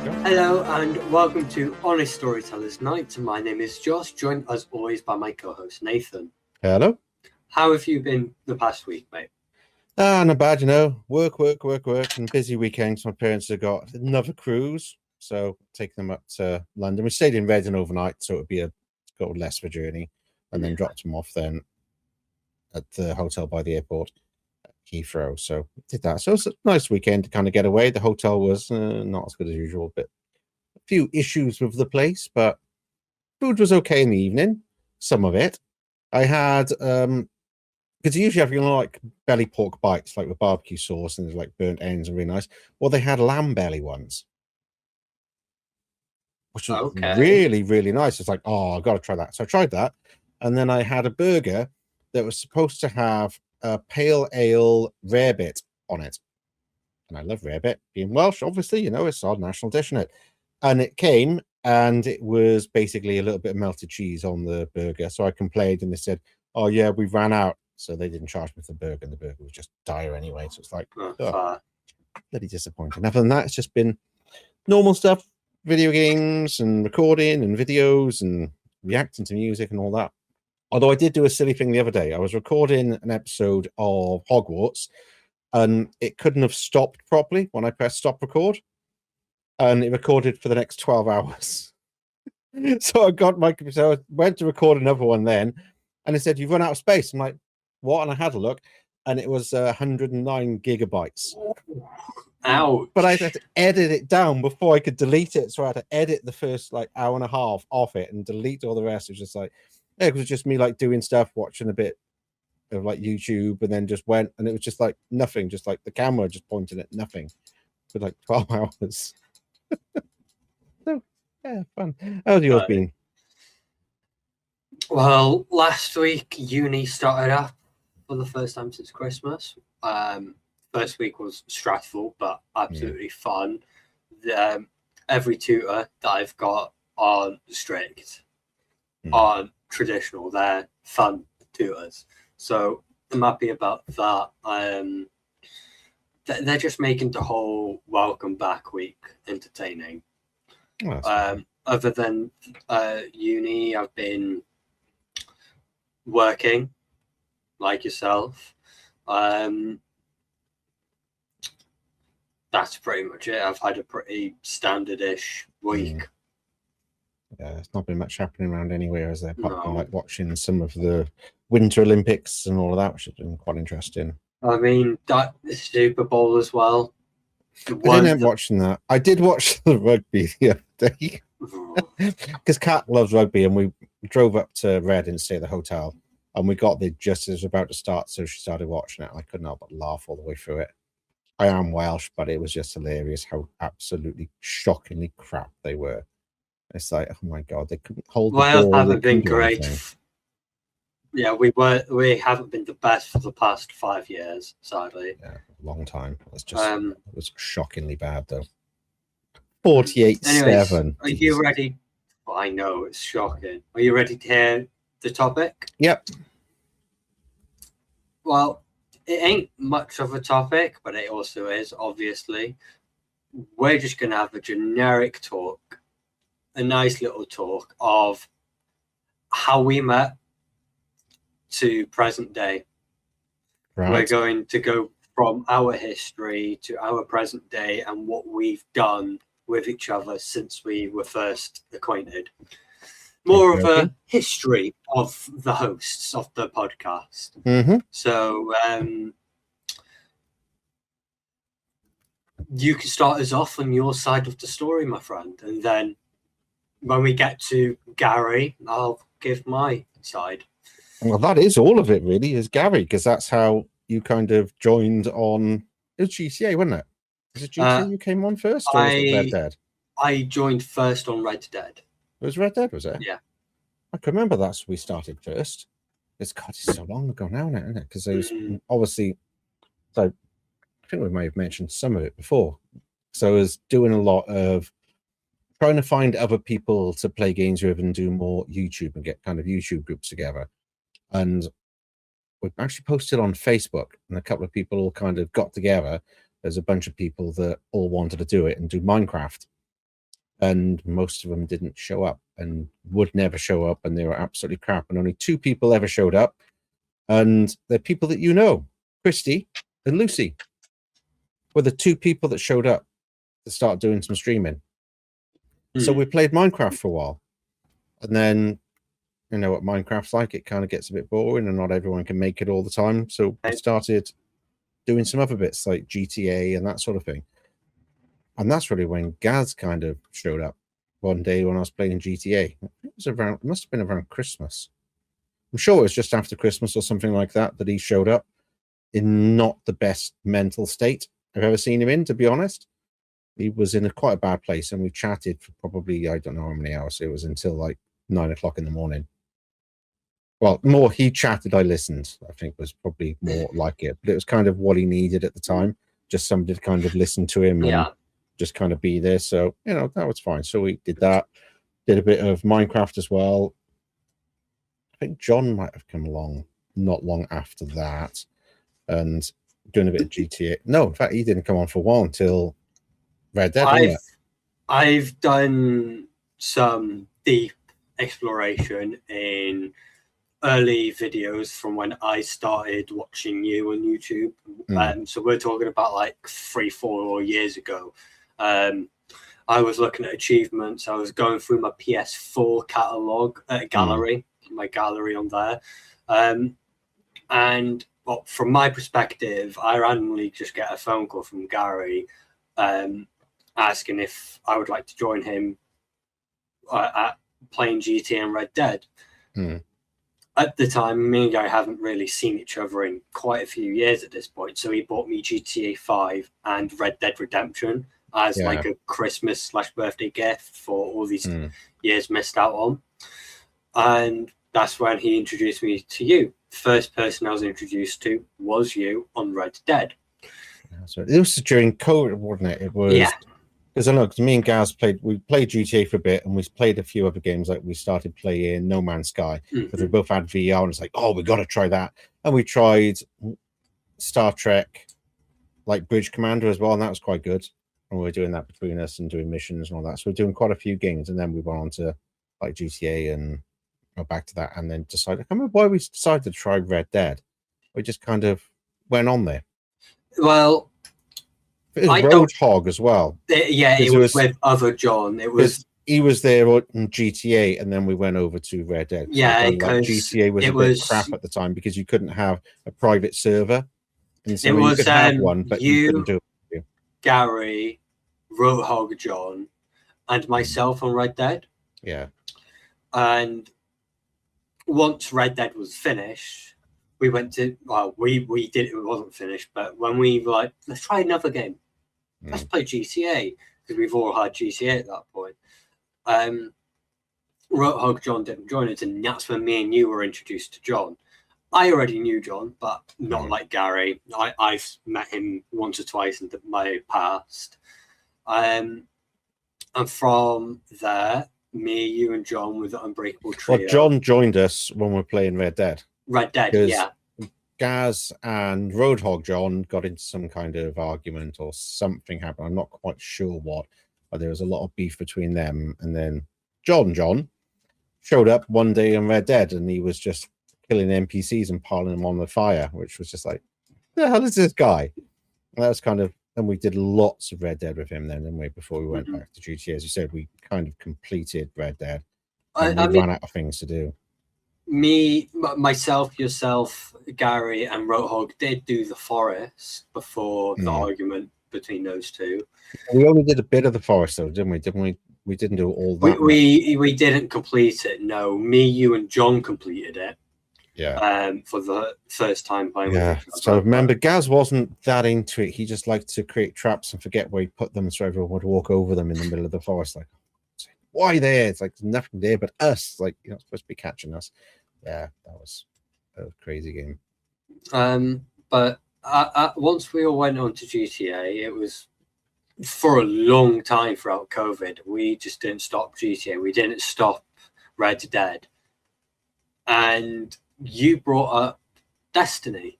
Go. Hello and welcome to Honest Storytellers Night. My name is Josh, joined as always by my co-host Nathan. Hello. How have you been the past week, mate? Not bad, Work, and busy weekends. My parents have got another cruise, so take them up to London. We stayed in Reading overnight, so it would be got less of a journey, and then dropped them off then at the hotel by the airport at Heathrow. So did that. So it's a nice weekend to kind of get away. The hotel was not as good as usual, but a few issues with the place, but food was okay in the evening. Some of it. I had because you usually have like belly pork bites, like with barbecue sauce, and there's like burnt ends and really nice. Well, they had lamb belly ones, which was really, really nice. It's like, oh, I've got to try that. So I tried that, and then I had a burger that was supposed to have a pale ale rarebit on it, and I love rarebit. Being Welsh, obviously, it's our national dish, isn't it? And it came, and it was basically a little bit of melted cheese on the burger. So I complained, and they said, "Oh yeah, we ran out." So they didn't charge me for the burger, and the burger was just dire anyway. So it's like, bloody disappointing. Other than that, it's just been normal stuff, video games and recording and videos and reacting to music and all that. Although I did do a silly thing the other day. I was recording an episode of Hogwarts, and it couldn't have stopped properly when I pressed stop record, and it recorded for the next 12 hours. So I got my computer, so I went to record another one then, and it said, "You've run out of space." I'm like, what? And I had a look, and it was 109 gigabytes. Ouch. But I had to edit it down before I could delete it. So I had to edit the first like hour and a half off it and delete all the rest. It was just like, it was just me like doing stuff, watching a bit of like YouTube, and then just went, and it was just like nothing, just like the camera just pointing at nothing for like 12 hours. So yeah, fun. How's yours been? Well, last week uni started up for the first time since Christmas. First week was stressful, but absolutely fun. Every tutor that I've got aren't strict, aren't traditional. They're fun tutors, so I'm happy about that. They're just making the whole welcome back week entertaining. Other than uni, I've been working like yourself. That's pretty much it. I've had a pretty standard-ish week. Yeah, there's not been much happening around anywhere, is there? Apart from like watching some of the Winter Olympics and all of that, which has been quite interesting. I mean, that Super Bowl as well. I didn't end watching that. I did watch the rugby the other day because Kat loves rugby, and we drove up to Reading to stay at the hotel, and we got there just as it was about to start, so she started watching it. I couldn't help but laugh all the way through it. I am Welsh, but it was just hilarious how absolutely shockingly crap they were. It's like, oh my god, they couldn't hold the ball. Wales haven't been great. Yeah, we haven't been the best for the past 5 years, sadly. Yeah, a long time. It's just it was shockingly bad though. 48-7. Are you ready? Well, I know it's shocking. Are you ready to hear the topic? Yep. Well, it ain't much of a topic, but it also is, obviously. We're just going to have a generic talk, a nice little talk of how we met to present day. Right. We're going to go from our history to our present day and what we've done with each other since we were first acquainted. More of a history of the hosts of the podcast. So you can start us off on your side of the story, my friend, and then when we get to Gary, I'll give my side. Well, that is all of it, really, is Gary, because that's how you kind of joined on. It was GTA, wasn't it? Was it GTA you came on first, or was it Red Dead? I joined first on Red Dead. It was Red Dead, was it? Yeah. I can remember that's we started first. It's so long ago now, isn't it? Because there was obviously, so I think we may have mentioned some of it before. So I was doing a lot of trying to find other people to play games with and do more YouTube and get kind of YouTube groups together. And we actually posted on Facebook, and a couple of people all kind of got together. There's a bunch of people that all wanted to do it and do Minecraft. and most of them didn't show up and would never show up, and they were absolutely crap. And only 2 people ever showed up, and they're people that you know, Christy and Lucy, were the 2 people that showed up to start doing some streaming. So we played Minecraft for a while, and then you know what Minecraft's like. It kind of gets a bit boring, and not everyone can make it all the time. So we started doing some other bits like GTA and that sort of thing. And that's really when Gaz kind of showed up one day when I was playing GTA. It must have been around Christmas. I'm sure it was just after Christmas or something like that he showed up in not the best mental state I've ever seen him in, to be honest. He was in quite a bad place, and we chatted for probably, I don't know how many hours. It was until like 9 o'clock in the morning. Well, more he chatted, I listened, I think was probably more like it. But it was kind of what he needed at the time, just somebody to kind of listen to him and just kind of be there. So, you know, that was fine. So we did that, did a bit of Minecraft as well. I think John might have come along not long after that and doing a bit of GTA. No, in fact, he didn't come on for a while until Red Dead. I've done some deep exploration in early videos from when I started watching you on YouTube. So we're talking about like 3-4 years ago. I was looking at achievements. I was going through my PS4 catalog gallery, my gallery on there. And well, from my perspective, I randomly just get a phone call from Gary asking if I would like to join him at playing GTA and Red Dead. At the time, me and Gary haven't really seen each other in quite a few years at this point. So he bought me GTA 5 and Red Dead Redemption as like a Christmas/birthday gift for all these years missed out on. And that's when he introduced me to you. First person I was introduced to was you on Red Dead. So it was during COVID, wasn't it? It was because I know because me and Gaz played GTA for a bit, and we played a few other games. Like we started playing No Man's Sky because we both had VR, and it's like, oh, we got to try that. And we tried Star Trek, like Bridge Commander as well, and that was quite good. And we were doing that between us and doing missions and all that. So we're doing quite a few games, and then we went on to like GTA and go back to that, and then decided. I can't remember why we decided to try Red Dead. We just kind of went on there. Well, it was Roadhog as well. It was with other John. It was he was there in GTA, and then we went over to Red Dead. Yeah, because GTA was a bit crap at the time because you couldn't have a private server. And so you could have one, but you couldn't do it. Gary, Roadhog John, and myself on Red Dead. Yeah. And once Red Dead was finished, we went to we did it wasn't finished, but when we were like, let's try another game. Let's play GTA, because we've all had GTA at that point. Roadhog John didn't join us, and that's when me and you were introduced to John. I already knew John, but not like Gary. I've met him once or twice in my past. And from there, me, you, and John were the Unbreakable Trio. Well, John joined us when we were playing Red Dead. Red Dead, yeah. Gaz and Roadhog John got into some kind of argument or something happened. I'm not quite sure what, but there was a lot of beef between them. And then John showed up one day in Red Dead, and he was just killing NPCs and piling them on the fire, which was just like, the hell is this guy? And that was kind of, and we did lots of Red Dead with him then, didn't we, before we went back to GTA. As you said, we kind of completed Red Dead. And we ran out of things to do. Me, myself, yourself, Gary, and Roadhog did do the forest before the argument between those two. We only did a bit of the forest, though, didn't we? Didn't we? We didn't do all that. We didn't complete it. No, me, you, and John completed it. Yeah. For the first time playing. Yeah. So remember, Gaz wasn't that into it. He just liked to create traps and forget where he put them, so everyone would walk over them in the middle of the forest. Like, why there? It's like there's nothing there but us. Like, you're not supposed to be catching us. Yeah, that was a crazy game. But once we all went on to GTA, it was for a long time throughout COVID. We just didn't stop GTA. We didn't stop Red Dead. And you brought up Destiny.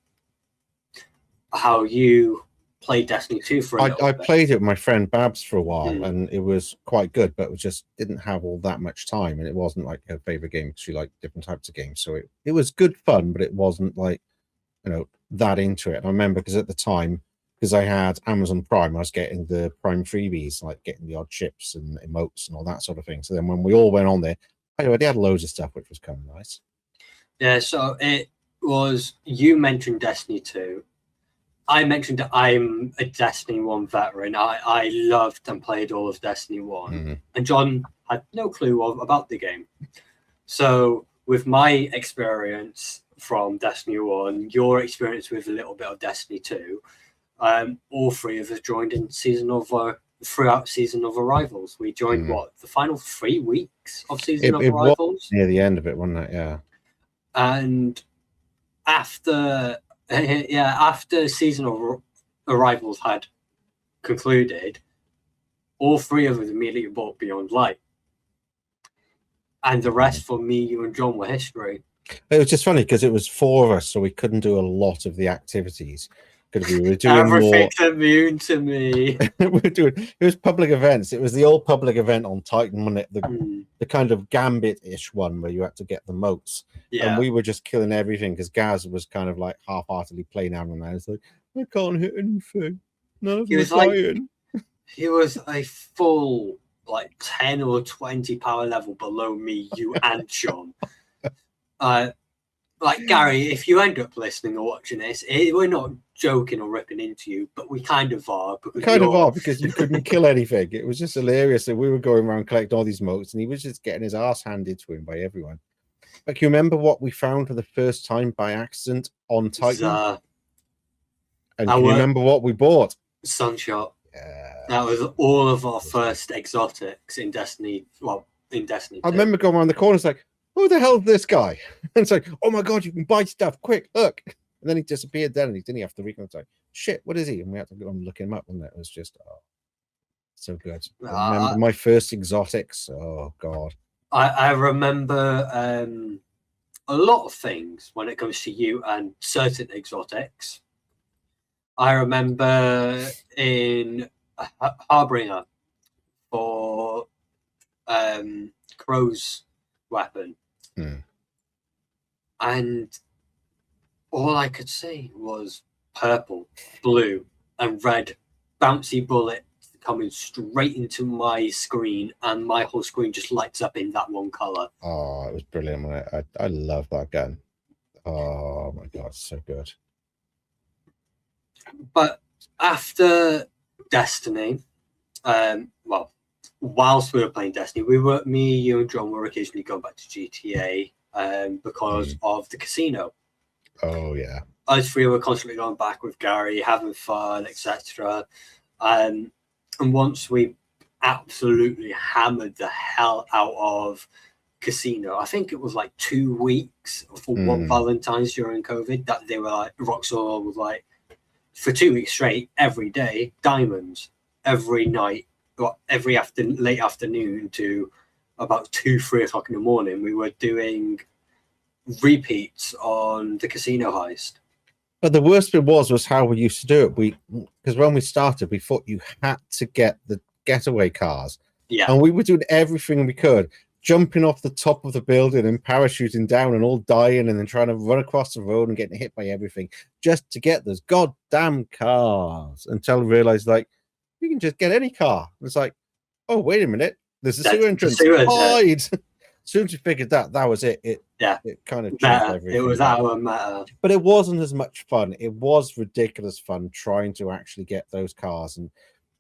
How you played Destiny 2 for a little I bit. played it with my friend Babs for a while, Mm. and it was quite good, but it just didn't have all that much time, and it wasn't like her favorite game because she liked different types of games. So it was good fun, but it wasn't like, that into it. And I remember because at the time, because I had Amazon Prime, I was getting the Prime freebies, like getting the odd chips and emotes and all that sort of thing. So then when we all went on there, I already had loads of stuff, which was kind of nice. Yeah, so it was, you mentioned Destiny 2. I mentioned that I'm a Destiny 1 veteran. I loved and played all of Destiny 1. Mm. And John had no clue about the game. So with my experience from Destiny 1, your experience with a little bit of Destiny 2, all three of us joined in throughout Season of Arrivals. We joined the final 3 weeks of Season of Arrivals? Was near the end of it, wasn't it? Yeah. And after Season of Arrivals had concluded, all three of us immediately bought Beyond Light. And the rest for me, you and John were history. It was just funny because it was 4 of us, so we couldn't do a lot of the activities. Because we were doing everything's immune to me. It was public events. It was the old public event on Titan, wasn't it? The kind of Gambit-ish one where you had to get the motes. Yeah. And we were just killing everything because Gaz was kind of like half-heartedly playing out on that. It's like, I can't hit anything. No, he was dying. He was a full 10 or 20 power level below me, you and John. Gary, if you end up listening or watching this, we're not joking or ripping into you, but we kind of are. Because you couldn't kill anything. It was just hilarious that we were going around collecting all these motes, and he was just getting his ass handed to him by everyone. Like, you remember what we found for the first time by accident on Titan? And can you remember what we bought? Sunshot. Yeah. That was all of our first exotics in Destiny. Well, in Destiny 2. I remember going around the corner, it's like, who the hell is this guy? And it's like, oh my god, you can buy stuff, quick, look. And then he disappeared then, and he didn't have to recon. It's like, shit, what is he? And we had to go and look him up, wasn't it? It was just so good. I remember my first exotics. Oh god. I remember a lot of things when it comes to you and certain exotics. I remember in Harbinger for Crow's weapon. And all I could see was purple, blue, and red bouncy bullets coming straight into my screen, and my whole screen just lights up in that one color. Oh, it was brilliant. I love that gun. Oh my god, so good. But after Destiny, whilst we were playing Destiny, me, you, and John were occasionally going back to GTA because of the casino. Oh yeah. Us three were constantly going back with Gary, having fun, etc. And once we absolutely hammered the hell out of casino, I think it was 2 weeks for one Valentine's during COVID, that they were Roxor was for 2 weeks straight, every day, diamonds, every night, every late afternoon to about 2-3 o'clock in the morning. We were doing repeats on the casino heist. But the worst bit was how we used to do it. Because when we started, we thought you had to get the getaway cars. Yeah. And we were doing everything we could, jumping off the top of the building and parachuting down and all dying, and then trying to run across the road and getting hit by everything just to get those goddamn cars, until I realized you can just get any car. It's like, oh, wait a minute, there's a sewer entrance. Hide. As soon as you figured that was it. It kind of changed everything. It was our matter. But it wasn't as much fun. It was ridiculous fun trying to actually get those cars, and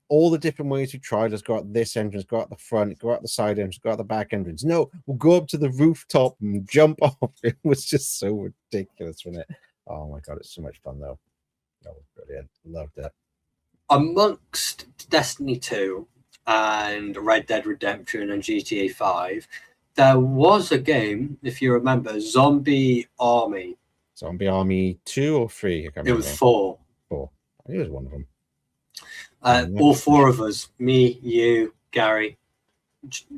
all the different ways we tried. Let's go out this entrance, go out the front, go out the side entrance, go out the back entrance. No, we'll go up to the rooftop and jump off. It was just so ridiculous, wasn't it? Oh my god, it's so much fun though. That was brilliant. Loved it. Amongst Destiny 2 and Red Dead Redemption and GTA 5, there was a game, if you remember, Zombie Army. Zombie Army 2 or 3? I can't remember. It was 4. 4. I think it was one of them. All 4 of us, me, you, Gary,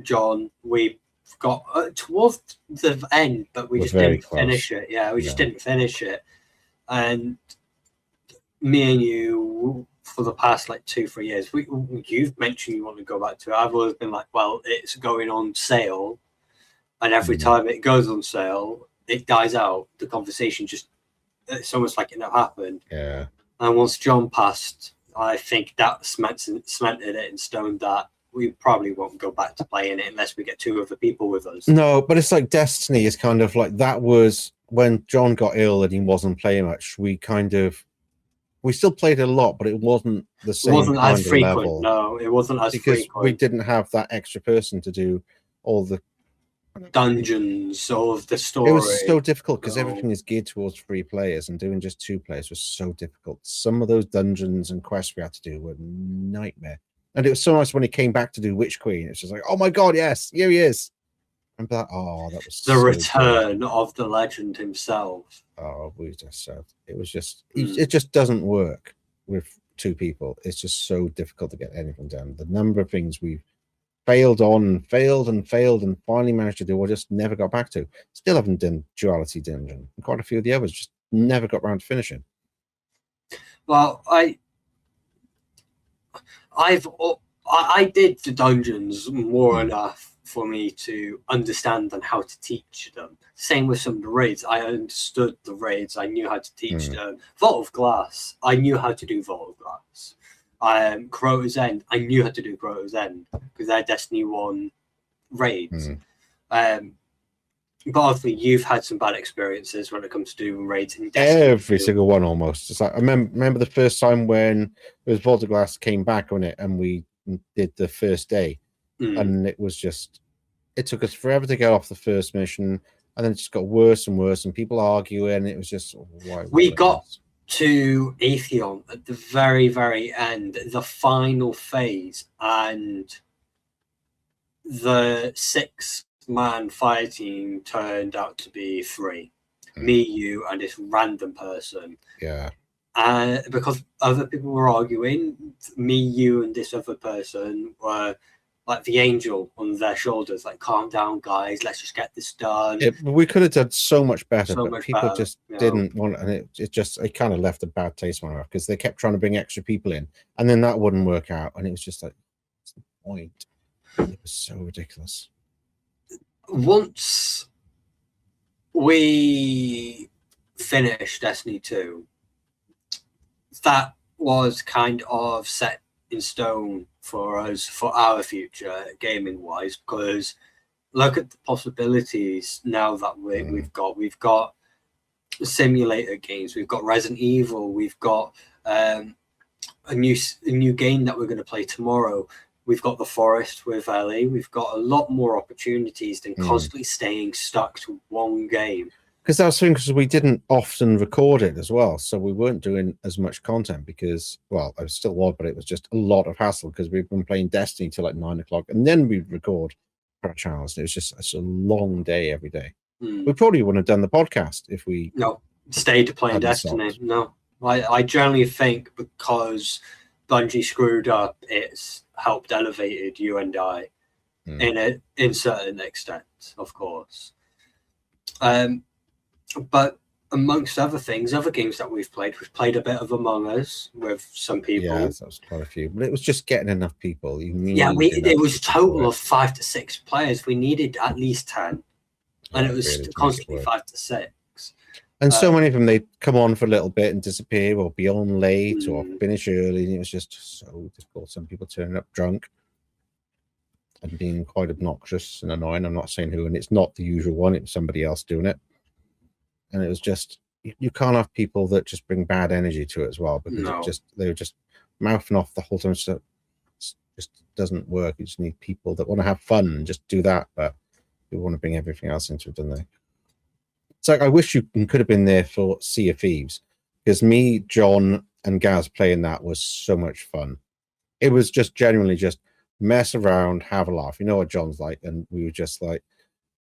John, we got towards the end, but we just didn't finish it. Yeah, we just didn't finish it. And me and you for the past like 2-3 years. You've mentioned you want to go back to it. I've always been like, well, it's going on sale, and every time it goes on sale, it dies out. The conversation just, it's almost like it never happened. Yeah. And once John passed, I think that cemented it in stone that we probably won't go back to playing it unless we get 2 other people with us. No, but it's like Destiny is kind of like, that was when John got ill and he wasn't playing much. We still played it a lot, but it wasn't the same. It wasn't kind as of frequent. level. No, it wasn't as because frequent. we didn't have that extra person to do all the dungeons, all of the story. It was so difficult because everything is geared towards 3 players, and doing just 2 players was so difficult. Some of those dungeons and quests we had to do were nightmare. And it was so nice when he came back to do Witch Queen. It's just like, oh my god, yes, here he is. And like, oh, that was the return of the legend himself. Oh, we just said it was just it just doesn't work with 2 people. It's just so difficult to get anything done. The number of things we've failed and finally managed to do or just never got back to. Still haven't done Duality Dungeon. And quite a few of the others just never got around to finishing. Well, I did the dungeons more enough for me to understand and how to teach them. Same with some of the raids. I understood the raids. I knew how to teach them. Vault of Glass. I knew how to do Vault of Glass. Crota's End. I knew how to do Crota's End because they're Destiny 1 raids. But obviously, you've had some bad experiences when it comes to doing raids in Destiny. Every single one almost. It's like I remember the first time when it was Vault of Glass came back on it, and we did the first day, and it was just it took us forever to get off the first mission, and then it just got worse and worse, and people arguing. It was just we got to Atheon at the very, very end, the final phase, and the 6-man fire team turned out to be 3. Me, you, and this random person. Yeah. Because other people were arguing, me, you, and this other person were like the angel on their shoulders, like, calm down, guys, let's just get this done. We could have done so much better, but people better, just didn't want it, and it kind of left a bad taste in my mouth because they kept trying to bring extra people in, and then that wouldn't work out, and it was just like, what's the point? It was so ridiculous. Once we finished Destiny 2, that was kind of set in stone for us, for our future gaming wise, because look at the possibilities now that we've got simulator games, we've got Resident Evil, we've got a new game that we're going to play tomorrow, we've got The Forest with Ellie, we've got a lot more opportunities than constantly staying stuck to one game. Because that was the thing, because we didn't often record it as well, so we weren't doing as much content because, well, I still was, but it was just a lot of hassle because we've been playing Destiny till like 9 o'clock, and then we'd record for our channels. It was just it's a long day every day. We probably wouldn't have done the podcast if we stayed playing Destiny. Stopped. No, I generally think because Bungie screwed up, it's helped elevated you and I in certain extent, of course. But amongst other things, other games that we've played a bit of Among Us with some people. Yeah, that was quite a few. But it was just getting enough people. It was a total of 5 to 6 players. We needed at least 10. And it was really constantly 5 to 6. And so many of them, they'd come on for a little bit and disappear or be on late or finish early. And it was just so difficult. Some people turning up drunk and being quite obnoxious and annoying. I'm not saying who, and it's not the usual one. It was somebody else doing it. And it was just, you can't have people that just bring bad energy to it as well, because they were just mouthing off the whole time. So it just doesn't work. You just need people that want to have fun and just do that, but you want to bring everything else into it, don't they? It's like, I wish you could have been there for Sea of Thieves, because me, John, and Gaz playing that was so much fun. It was just genuinely just mess around, have a laugh. You know what John's like, and we were just like,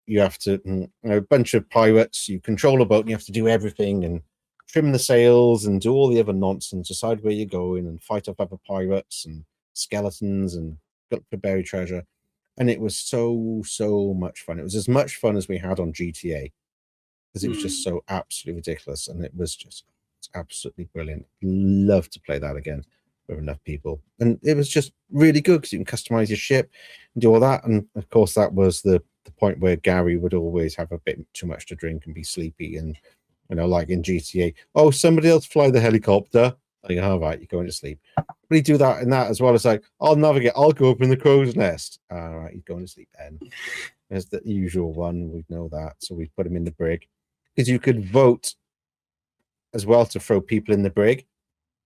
you have to, a bunch of pirates, you control a boat and you have to do everything and trim the sails and do all the other nonsense, decide where you're going and fight off other pirates and skeletons and look for buried treasure. And it was so much fun. It was as much fun as we had on GTA, because it was just so absolutely ridiculous, and it's absolutely brilliant. Love to play that again. with enough people, and it was just really good because you can customize your ship and do all that. And of course, that was the point where Gary would always have a bit too much to drink and be sleepy, and like in GTA, oh, somebody else fly the helicopter. Like, all right, you're going to sleep. But he'd do that and that as well. It's like, I'll navigate, I'll go up in the crow's nest. All right, he's going to sleep then. There's the usual one, we know that. So we put him in the brig. Because you could vote as well to throw people in the brig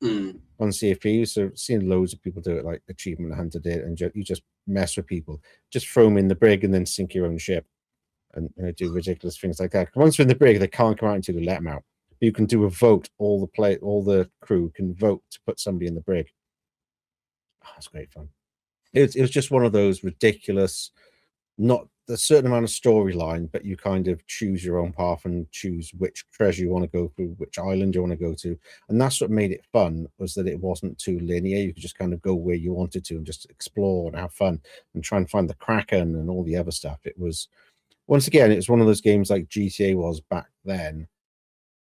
on CFP. So I've seen loads of people do it, like Achievement Hunter did, and you just mess with people. Just throw them in the brig and then sink your own ship and do ridiculous things like that. Once they're in the brig, they can't come out until you let them out. You can do a vote. All the crew can vote to put somebody in the brig. Oh, it's great fun. It was just one of those ridiculous, not a certain amount of storyline, but you kind of choose your own path and choose which treasure you want to go through, which island you want to go to. And that's what made it fun, was that it wasn't too linear. You could just kind of go where you wanted to and just explore and have fun and try and find the Kraken and all the other stuff. It was, once again, it was one of those games like GTA was back then.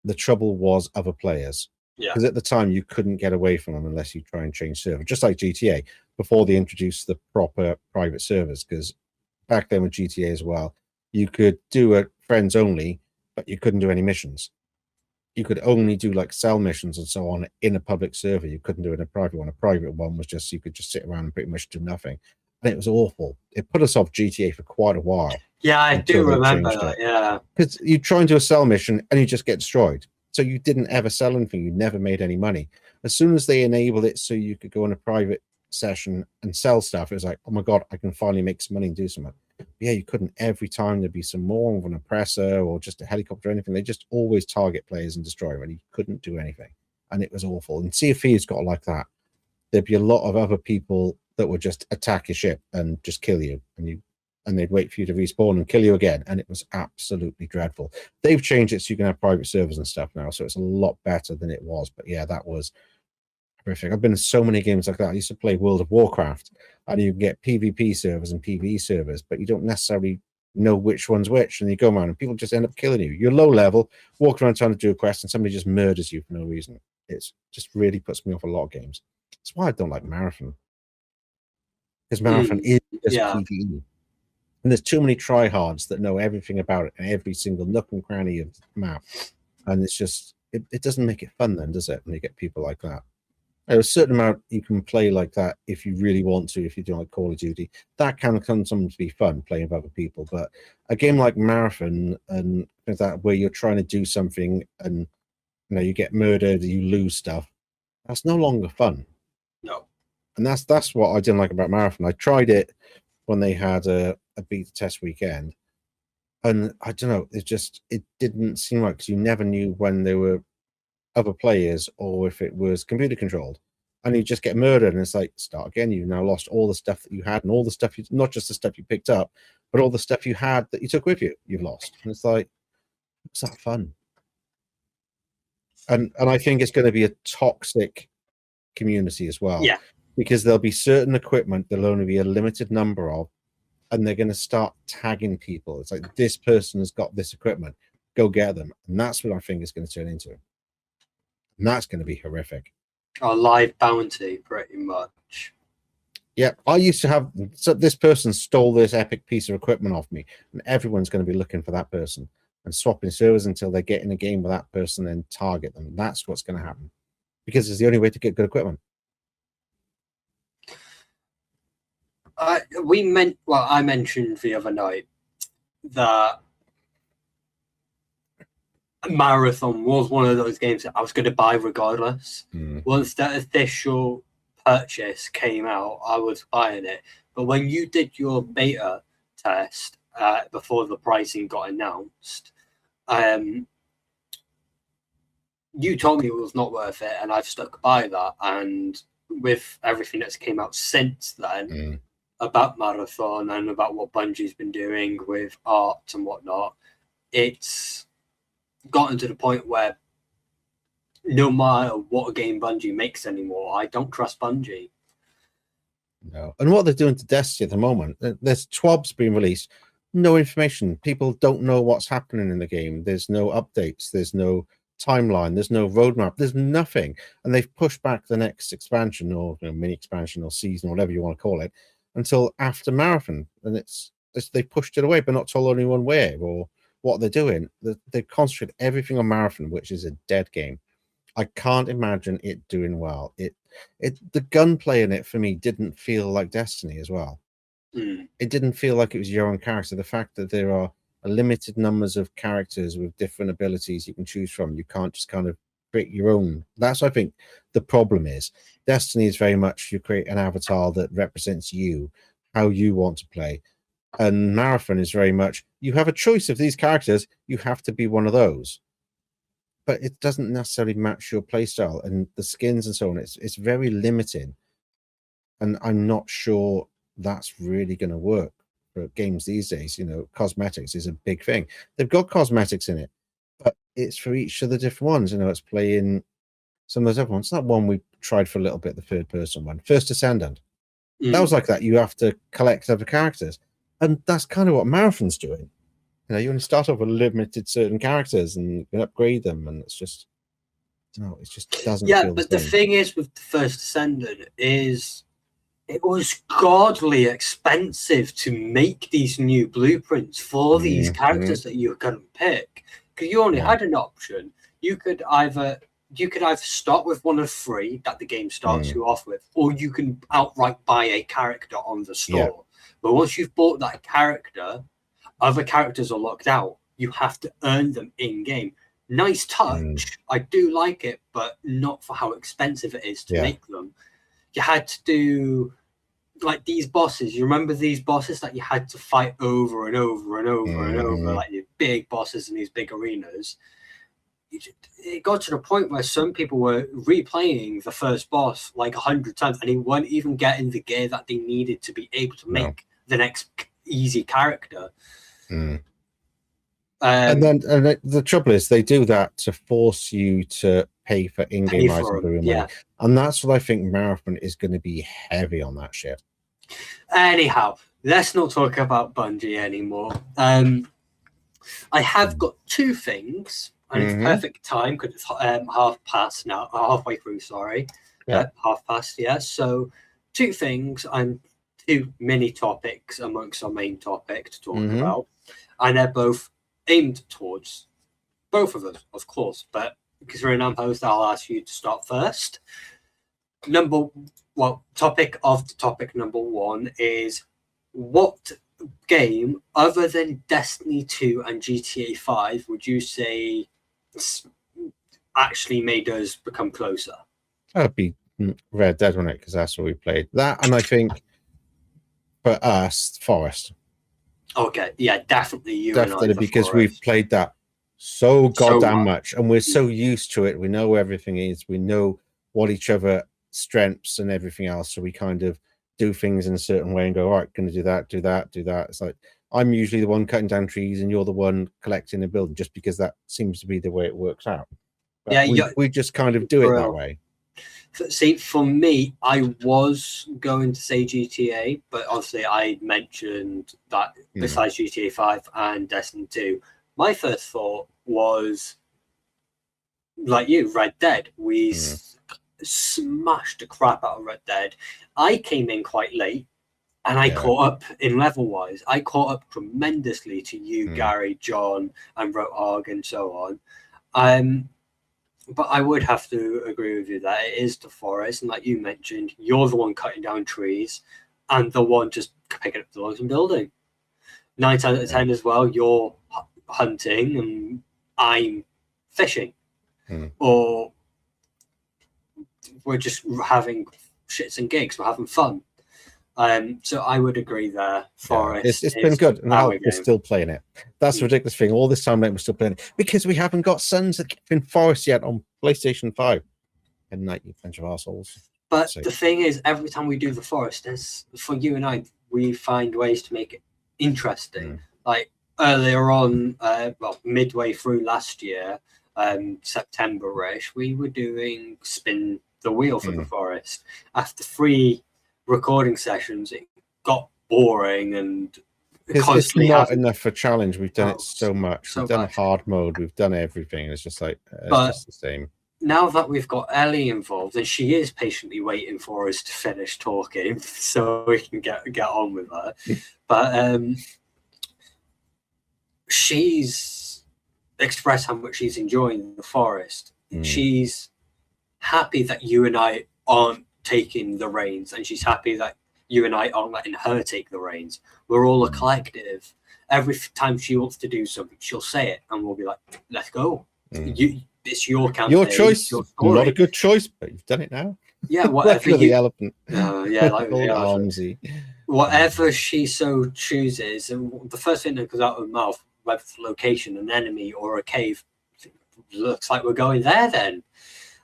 The trouble was other players. Yeah. Because at the time you couldn't get away from them unless you try and change server, just like GTA before they introduced the proper private servers. Because back then with GTA as well, you could do a friends only, but you couldn't do any missions. You could only do like sell missions and so on in a public server. You couldn't do it in a private one. A private one was just, you could just sit around and pretty much do nothing. And it was awful. It put us off GTA for quite a while. Yeah, I do remember that. Yeah. Because you try and do a sell mission and you just get destroyed. So you didn't ever sell anything. You never made any money. As soon as they enabled it so you could go in a private session and sell stuff, it was like, oh my God, I can finally make some money and do something. But yeah, you couldn't. Every time there'd be some more of an oppressor or just a helicopter or anything. They just always target players and destroy them, and you couldn't do anything. And it was awful. And CFE has got like that. There'd be a lot of other people that would just attack your ship and just kill you, and they'd wait for you to respawn and kill you again, and it was absolutely dreadful. They've changed it so you can have private servers and stuff now, so it's a lot better than it was. But yeah, that was horrific. I've been in so many games like that. I used to play World of Warcraft, and you get PvP servers and PvE servers, but you don't necessarily know which one's which, and you go around and people just end up killing you. You're low level, walk around trying to do a quest, and somebody just murders you for no reason. It's just really puts me off a lot of games. That's why I don't like Marathon. Because Marathon is just PvE. And there's too many tryhards that know everything about it and every single nook and cranny of the map. And it's just, it doesn't make it fun then, does it? When you get people like that. There's a certain amount you can play like that if you really want to, if you're doing like Call of Duty. That can sometimes be fun, playing with other people. But a game like Marathon and that, where you're trying to do something and you get murdered, you lose stuff, that's no longer fun. No. And that's what I didn't like about Marathon. I tried it when they had a beta test weekend, and I don't know, it didn't seem like, because you never knew when there were other players or if it was computer controlled, and you just get murdered, and it's like, start again. You've now lost all the stuff that you had, and all the stuff not just the stuff you picked up, but all the stuff you had that you took with you, you've lost. And it's like, what's that fun? And I think it's going to be a toxic community as well. Yeah. Because there'll be certain equipment there'll only be a limited number of, and they're going to start tagging people. It's like, this person has got this equipment, go get them. And that's what I think it's going to turn into. And that's going to be horrific. A live bounty, pretty much. Yeah, I used to have, so this person stole this epic piece of equipment off me, and everyone's going to be looking for that person and swapping servers until they get in a game with that person and target them. That's what's going to happen, because it's the only way to get good equipment. I mentioned the other night that Marathon was one of those games that I was going to buy regardless. Once that official purchase came out, I was buying it. But when you did your beta test before the pricing got announced, you told me it was not worth it, and I've stuck by that. And with everything that's came out since then, about Marathon and about what Bungie's been doing with art and whatnot, it's gotten to the point where no matter what game Bungie makes anymore, I don't trust Bungie. No. And what they're doing to Destiny at the moment, there's TWABs being released, no information. People don't know what's happening in the game. There's no updates. There's no timeline. There's no roadmap. There's nothing, and they've pushed back the next expansion or mini expansion or season, or whatever you want to call it, until after Marathon, and it's they pushed it away, but not told anyone where or what they're doing. They concentrate everything on Marathon, which is a dead game. I can't imagine it doing well. The gunplay in it for me didn't feel like Destiny as well. It didn't feel like it was your own character. The fact that there are a limited numbers of characters with different abilities you can choose from, you can't just kind of create your own. That's what I think the problem is. Destiny is very much you create an avatar that represents you, how you want to play. And Marathon is very much you have a choice of these characters, you have to be one of those. But it doesn't necessarily match your playstyle and the skins and so on. It's very limited. And I'm not sure that's really going to work for games these days. Cosmetics is a big thing. They've got cosmetics in it, but it's for each of the different ones. It's playing some of those other ones. That one we tried for a little bit, the third person one, First Descendant. That was like that. You have to collect other characters. And that's kind of what Marathon's doing. You only start off with limited certain characters and you can upgrade them, and it's just it just doesn't. Yeah, but the thing is with the First Descendant is it was godly expensive to make these new blueprints for these characters that you couldn't pick because you only had an option. You could either start with one of 3 that the game starts you off with, or you can outright buy a character on the store. Yeah. But once you've bought that character, other characters are locked out. You have to earn them in game. Nice touch. I do like it, but not for how expensive it is to make them. You had to do like these bosses. You remember these bosses that you had to fight over and over and over and over, like these big bosses in these big arenas. It got to the point where some people were replaying the first boss like 100 times, and they weren't even getting the gear that they needed to be able to make the next easy character. And then the trouble is they do that to force you to pay for in-game items, and that's what I think Marathon is going to be heavy on that shit. Anyhow, let's not talk about Bungie anymore. I have got 2 things, and it's perfect time because it's halfway through. Sorry, half past. Yeah, so 2 things and 2 mini topics amongst our main topic to talk about, and they're both aimed towards both of us, of course. But because we're an unpost, I'll ask you to start first. Topic number 1 is what game other than Destiny 2 and GTA 5 would you say actually made us become closer? That'd be Red Dead, wouldn't it? Because that's what we played. That, and I think for us, Forest. Okay, yeah, definitely definitely because we've played that so goddamn much, and we're so used to it. We know where everything is. We know what each other strengths and everything else. So we kind of do things in a certain way and go, all right, going to do that, do that, do that. It's like I'm usually the one cutting down trees, and you're the one collecting and building, just because that seems to be the way it works out. But we just kind of do it that way. See, for me, I was going to say GTA, but obviously I mentioned that besides GTA 5 and Destiny 2, my first thought was, like you, Red Dead. We smashed the crap out of Red Dead. I came in quite late, and I caught up in level-wise. I caught up tremendously to you, Gary, John, and Rotarg, and so on. But I would have to agree with you that it is the Forest, and like you mentioned, you're the one cutting down trees and the one just picking up the logs and building. 9 out of 10 as well, you're hunting and I'm fishing. Or we're just having shits and gigs, we're having fun. So I would agree there. Forest. It's been good, and we're still playing it. That's the ridiculous thing. All this time, we're still playing it because we haven't got Sons of Forest yet on PlayStation 5. And night, you bunch of assholes. But the thing is, every time we do the Forest, for you and I, we find ways to make it interesting. Like earlier on, midway through last year, September-ish, we were doing Spin the Wheel for the Forest. After 3 recording sessions, it got boring and Because it's constantly not having. enough for challenge. We've done No, it so much. so We've done much. hard mode. We've done everything. It's just like it's But just the same. now that we've got Ellie involved, and she is patiently waiting for us to finish talking, so we can get on with her. But she's expressed how much she's enjoying the forest. She's happy that you and I aren't taking the reins, and she's happy that you and I aren't letting her take the reins. We're all a collective. Every time she wants to do something, she'll say it, and we'll be like, "Let's go." It's your campaign, your choice. Your story. Not a good choice, but you've done it now. Yeah, whatever like the elephant. Yeah, like old Armsy. Whatever she so chooses, and the first thing that comes out of her mouth, whether it's location, an enemy, or a cave, looks like we're going there. Then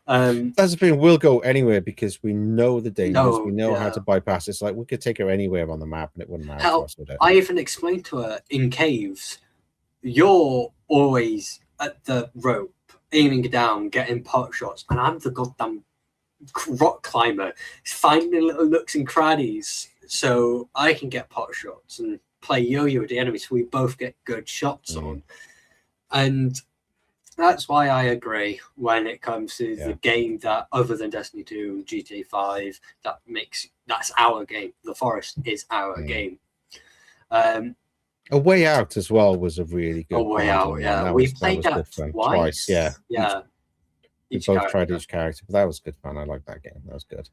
that's the thing. We'll go anywhere because we know the dangers. We know how yeah. to bypass. It's like we could take her anywhere on the map, and it wouldn't matter to us, would it? I even explained to her in caves, you're always at the rope, aiming down, getting pot shots, and I'm the goddamn rock climber, finding little nooks and crannies so I can get pot shots and play yo-yo with the enemy, so we both get good shots on. And that's why I agree when it comes to the game that, other than Destiny 2 and GTA 5, that's our game. The Forest is our game. A Way Out as well was a really good. A Way Out, yeah. We played that twice. Yeah. We both character. tried each character, but that was good fun. I like that game. That was good.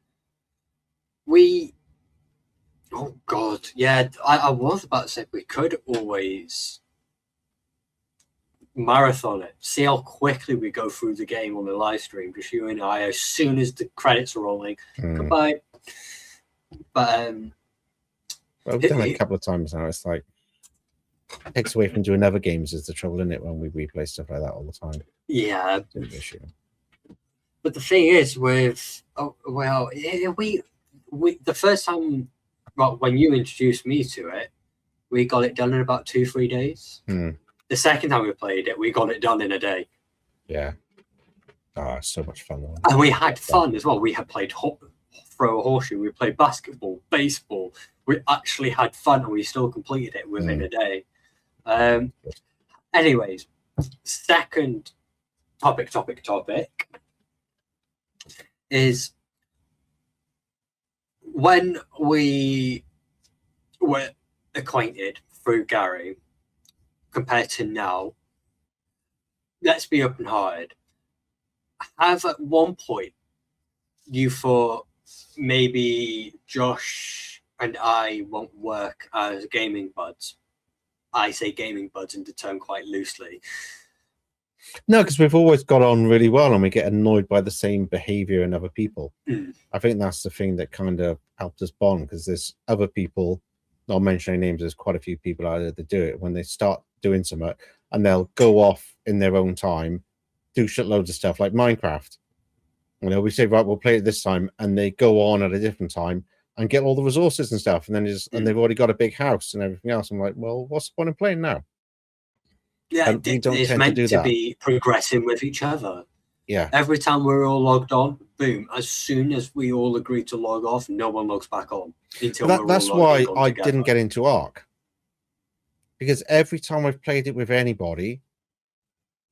Oh God, yeah. I was about to say we could always marathon it. See how quickly we go through the game on the live stream. Just you and I, as soon as the credits are rolling. Goodbye. But well, we've done it a couple of times now. It's like it takes away from doing other games is the trouble, isn't it? When we replay stuff like that all the time. Yeah. It's an issue. But the thing is, with we the first time, well, when you introduced me to it, we got it done in about 2-3 days. The second time we played it, we got it done in a day. Yeah. So much fun. Though. And we had fun as well. We had played throw a horseshoe. We played basketball, baseball. We actually had fun, and we still completed it within a day. Anyways, second topic is when we were acquainted through Gary compared to now. Let's be open hearted. Have at one point you thought maybe Josh and I won't work as gaming buds? I say gaming buds in the term quite loosely. No, because we've always got on really well and we get annoyed by the same behavior in other people. I think that's the thing that kind of helped us bond, because there's other people, not mentioning names, there's quite a few people out there that do it when they start doing something and they'll go off in their own time, do shitloads of stuff like Minecraft. You know, we say, right, we'll play it this time, and they go on at a different time and get all the resources and stuff, and then and they've already got a big house and everything else. I'm like, well, what's the point of playing now? Yeah, it's meant to be progressing with each other. Yeah. Every time we're all logged on, boom, as soon as we all agree to log off, no one logs back on. Until that's why I didn't get into Ark. Because every time I've played it with anybody,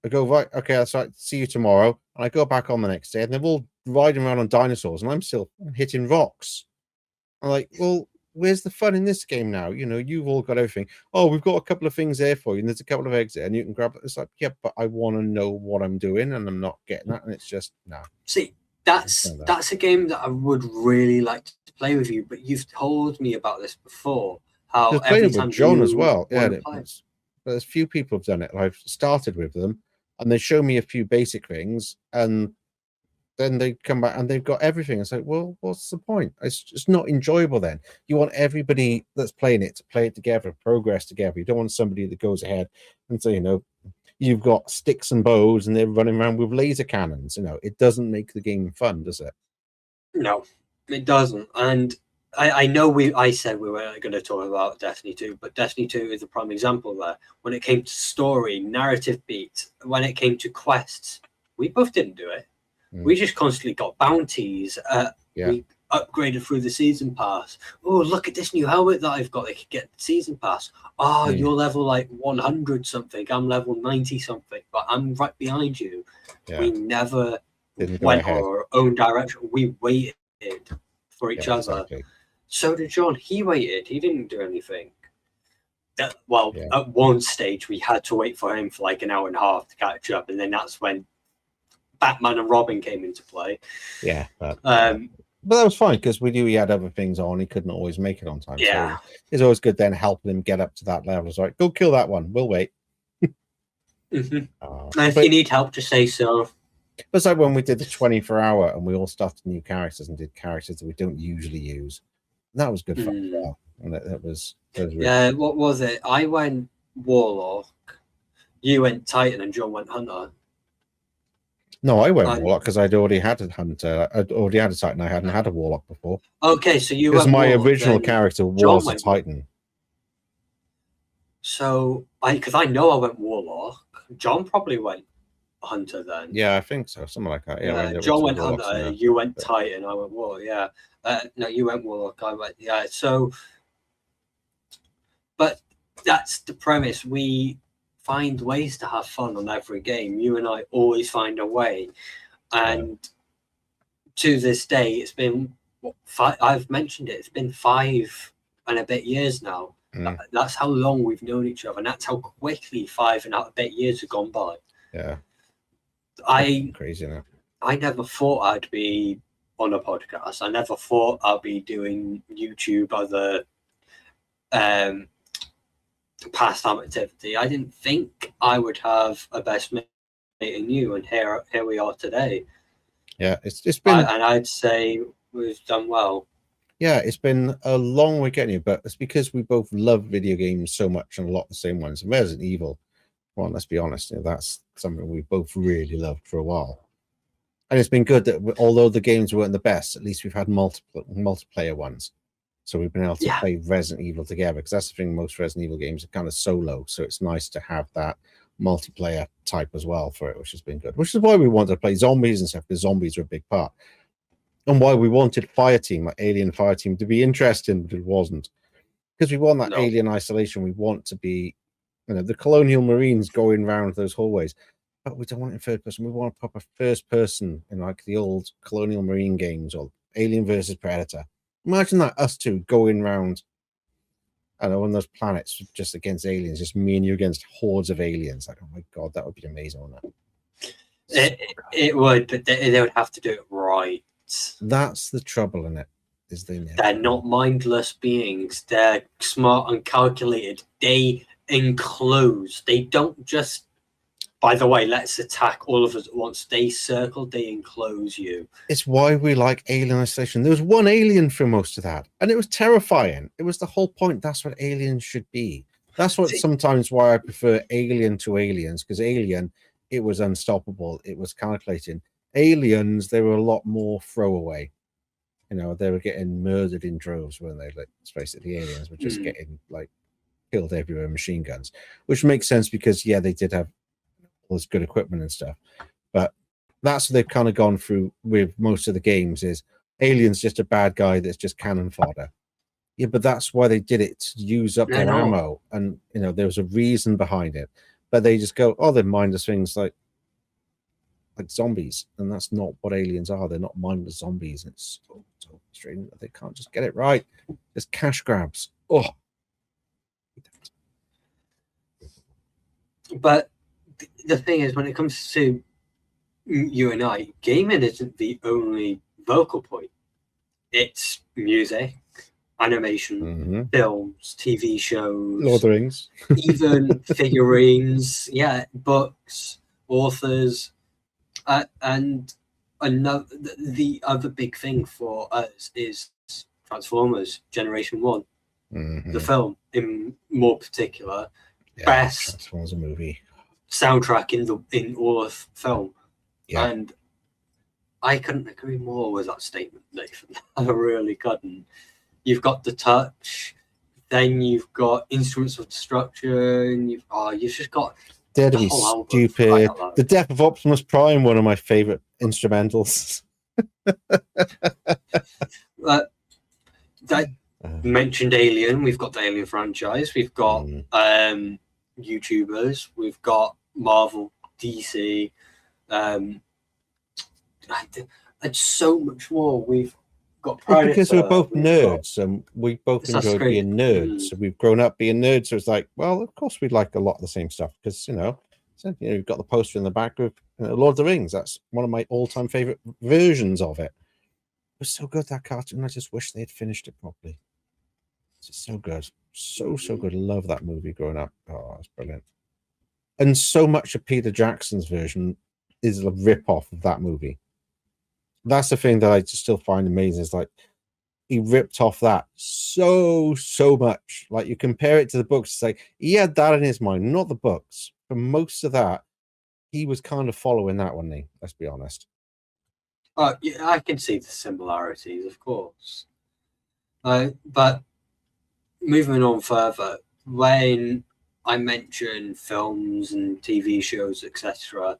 I go, right, okay, that's right, see you tomorrow. And I go back on the next day, and they're all riding around on dinosaurs, and I'm still hitting rocks. I'm like, well, where's the fun in this game now? You know, you've all got everything. Oh, we've got a couple of things there for you, and there's a couple of eggs there, and you can grab it. It's like, yeah, but I want to know what I'm doing, and I'm not getting that, and it's just, no. See, that's a game that I would really like to play with you, but you've told me about this before. How every time with John as well. Yeah, there's few people have done it. I've started with them, and they show me a few basic things, and then they come back and they've got everything. It's like, well, what's the point? It's just not enjoyable then. You want everybody that's playing it to play it together, progress together. You don't want somebody that goes ahead and say, you know, you've got sticks and bows and they're running around with laser cannons. You know, it doesn't make the game fun, does it? No, it doesn't. And I know I said we were going to talk about Destiny 2, but Destiny 2 is a prime example there. When it came to story, narrative beat, when it came to quests, we both didn't do it. We just constantly got bounties. upgraded through the season pass. Oh, look at this new helmet that I've got. They could get the season pass. Oh, Yeah. you're level like 100 something. I'm level 90 something, but I'm right behind you. Yeah. We never Didn't go went ahead. our own direction. We waited for each Yeah, other. exactly. So did John. He waited. He didn't do anything. Well, Yeah. at one stage, we had to wait for him for like an hour and a half to catch up. And then that's when Batman and Robin came into play. Yeah, but Um, that was fine because we knew he had other things on. He couldn't always make it on time. Yeah. So it's always good then helping him get up to that level. It's like, go kill that one. We'll wait. mhm. Uh, And if but you need help, just say so. it's like when we did the 24-hour and we all started new characters and did characters that we don't usually use. And that was good fun as Mm. well. And that was really Yeah, what was it? I went Warlock, you went Titan, and John went Hunter. No, I went I- Warlock because I'd already had a Hunter. I'd already had a Titan. I hadn't had a Warlock before. Okay, so you Because went my Warlock, original then. character John was a went- Titan. So because I know I went Warlock, John probably went Hunter then. Yeah, I think so. Something like that. Yeah, I ended up with John two went Warlocks in Hunter, there. you went but- Titan, I went Warlock. Yeah, no, you went Warlock, I went So, but that's the premise. We find ways to have fun on every game. You and I always find a way, and to this day, it's been I've mentioned it. It's been 5 and a bit years now. Mm. That's how long we've known each other, and that's how quickly 5 and a bit years have gone by. Yeah, I crazy now. I never thought I'd be on a podcast. I never thought I'd be doing YouTube, other pastime activity. I didn't think I would have a best mate in you, and here we are today. Yeah, it's been And I'd say we've done well. yeah, it's been a long way getting here, but it's because we both love video games so much and a lot of the same ones. And Resident Evil, well, let's be honest, that's something we both really loved for a while. And it's been good that although the games weren't the best, at least we've had multiplayer ones. So we've been able to play Resident Evil together, because that's the thing, most Resident Evil games are kind of solo. So it's nice to have that multiplayer type as well for it, which has been good. Which is why we wanted to play zombies and stuff, because zombies are a big part. And why we wanted Fireteam, like Alien Fireteam, to be interesting, but it wasn't. Because we want that alien isolation. We want to be, the colonial marines going around those hallways. But we don't want it in third person. We want a proper first person in like the old colonial marine games or Alien versus Predator. Imagine that, us two going around, I don't know, on those planets just against aliens, just me and you against hordes of aliens. Like, oh my God, that would be amazing, wouldn't it? It would, but they would have to do it right. That's the trouble in it, is they're not mindless beings. They're smart and calculated. They enclose. They don't just, by the way, let's attack all of us at once. They circle, they enclose you. It's why we like Alien Isolation. There was one alien for most of that, and it was terrifying. It was the whole point. That's what aliens should be. That's what sometimes why I prefer Alien to Aliens, because Alien, it was unstoppable. It was calculating. Aliens, they were a lot more throwaway. They were getting murdered in droves, weren't they? Let's face it, the aliens were just getting killed everywhere, machine guns, which makes sense because they did have all this good equipment and stuff. But that's what they've kind of gone through with most of the games. Is Aliens just a bad guy that's just cannon fodder? Yeah, but that's why they did it, to use up their ammo, and there was a reason behind it. But they just go, they're mindless things like zombies, and that's not what aliens are. They're not mindless zombies. It's so frustrating that they can't just get it right. It's cash grabs. But the thing is, when it comes to you and I, gaming isn't the only vocal point. It's music, animation, films, TV shows, Lord of the Rings, even figurines, books, authors. And the other big thing for us is Transformers Generation 1, the film in more particular. Best Transformers movie soundtrack in all of film. Yeah. And I couldn't agree more with that statement, Nathan. I really couldn't. You've got the touch, then you've got Instruments of Destruction, you've just got Dare to Be Stupid. The Death of Optimus Prime, one of my favorite instrumentals. That mentioned Alien. We've got the Alien franchise. We've got YouTubers. We've got Marvel, DC, and so much more. We've got Predator. Because we're both nerds, and we both enjoyed being nerds. So we've grown up being nerds. So it's like, well, of course we'd like a lot of the same stuff because you've got the poster in the back of Lord of the Rings. That's one of my all-time favorite versions of it. It was so good, that cartoon. I just wish they had finished it properly. It's just so good, so good. Love that movie growing up. Oh, it's brilliant. And so much of Peter Jackson's version is a rip-off of that movie. That's the thing that I just still find amazing. Is like he ripped off that so much. Like you compare it to the books, it's like he had that in his mind, not the books. For most of that, he was kind of following that one. Let's be honest. Yeah, I can see the similarities, of course. But moving on further, when I mention films and TV shows, etc.,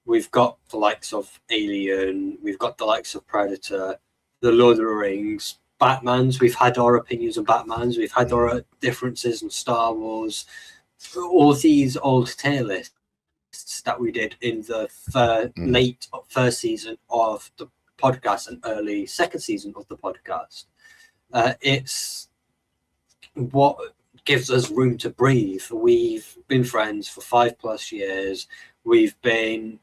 we've got the likes of Alien, we've got the likes of Predator, The Lord of the Rings, Batman's. We've had our opinions on Batman's. We've had our differences in Star Wars. All these old tier lists that we did in the late first season of the podcast and early second season of the podcast. It's what gives us room to breathe. We've been friends for 5+ years. We've been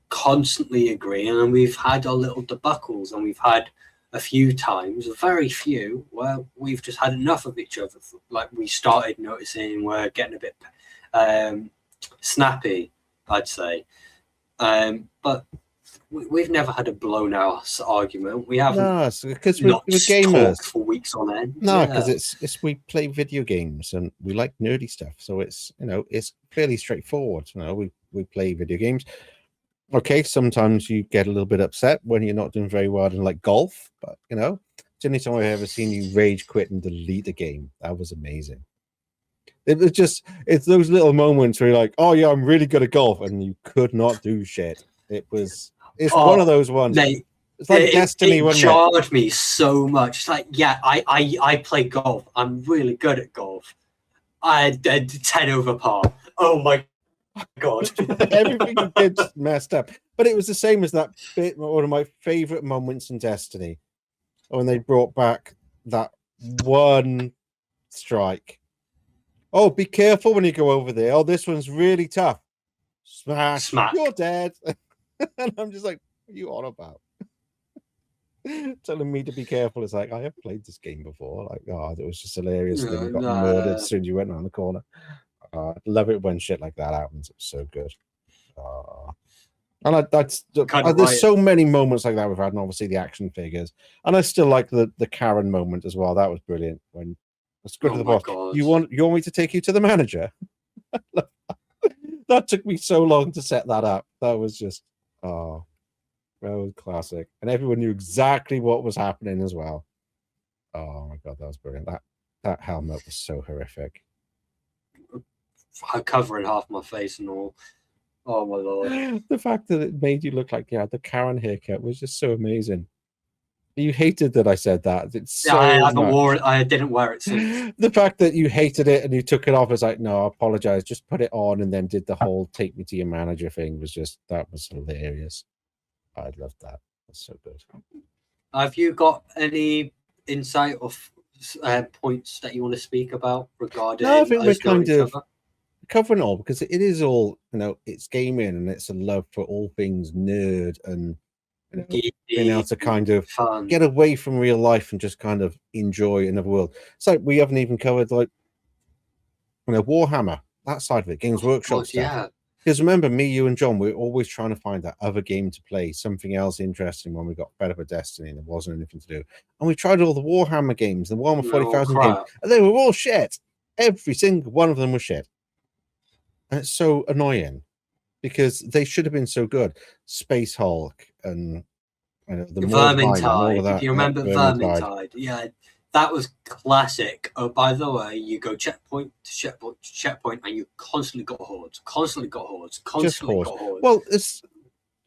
constantly agreeing, and we've had our little debacles, and we've had a few times, very few, where we've just had enough of each other. Like we started noticing we're getting a bit snappy, I'd say. But we've never had a blown out argument. We haven't. No, because we're gamers for weeks on end. No, because it's we play video games and we like nerdy stuff, so it's it's fairly straightforward. We play video games. Okay, sometimes you get a little bit upset when you're not doing very well in like golf, but it's the only time I've ever seen you rage quit and delete a game. That was amazing. It was it's those little moments where you're like, oh yeah, I'm really good at golf, and you could not do shit. It's one of those ones. It's like Destiny. It jarred me so much. It's like, yeah, I play golf. I'm really good at golf. I did 10 over par. Oh my God. Everything you did messed up. But it was the same as that bit, one of my favorite moments in Destiny, when they brought back that one strike. Oh, be careful when you go over there. Oh, this one's really tough. Smash. You're dead. And I'm just like, what are you on about? Telling me to be careful. It's like, I have played this game before. Like, oh, it was just hilarious. Then you got murdered as soon as you went around the corner. I love it when shit like that happens. It's so good. And there's so many moments like that we've had, and obviously the action figures. And I still like the Karen moment as well. That was brilliant. When let's go to the boss. God. You want me to take you to the manager? That took me so long to set that up. That was just that was classic. And everyone knew exactly what was happening as well. Oh my God, that was brilliant. That helmet was so horrific. Covering half my face and all. Oh my Lord. The fact that it made you look like you had the Karen haircut was just so amazing. You hated that I said that. It's I didn't wear it since. The fact that you hated it and you took it off is like, no, I apologize. Just put it on, and then did the whole take me to your manager thing. That was hilarious. I loved that. That's so good. Have you got any insight of points that you want to speak about regarding? No, I think we're kind of covering all, because it is all, it's gaming and it's a love for all things nerd and being able to kind of get away from real life and just kind of enjoy another world. So we haven't even covered Warhammer, that side of it, Games Workshop stuff. Yeah. Because remember, me, you, and John, we're always trying to find that other game to play, something else interesting when we got fed up with Destiny and there wasn't anything to do. And we tried all the Warhammer games, the Warhammer 40,000 games, and they were all shit. Every single one of them was shit. And it's so annoying because they should have been so good. Space Hulk and the Vermintide. Do you remember Vermintide? Yeah, that was classic. Oh, by the way, you go checkpoint to checkpoint, and you constantly got hordes. Well, it's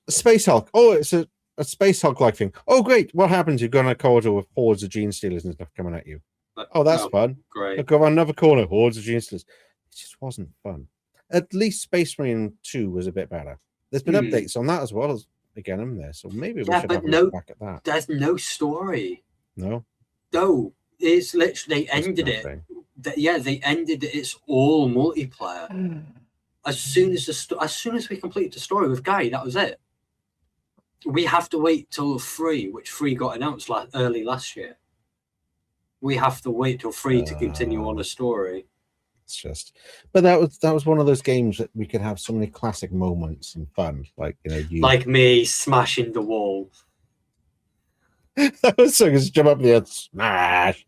Space Hulk. Oh, it's a a space hog like thing. Oh, great! What happens? You're going to a corridor with hordes of gene stealers and stuff coming at you. But, Oh, that's no, fun. great. Look around another corner, hordes of gene stealers. It just wasn't fun. At least Space Marine 2 was a bit better. There's been updates on that as well as again in there, so maybe we should have a look back at that. There's no story. No, it's literally they ended it. They ended it. It's all multiplayer. As soon as we complete the story with Guy, that was it. We have to wait till 3, which 3 got announced early last year. We have to wait till 3 to continue on the story. It's just, but that was one of those games that we could have so many classic moments and fun, like like me smashing the wall. That was so good. Jump up there, smash.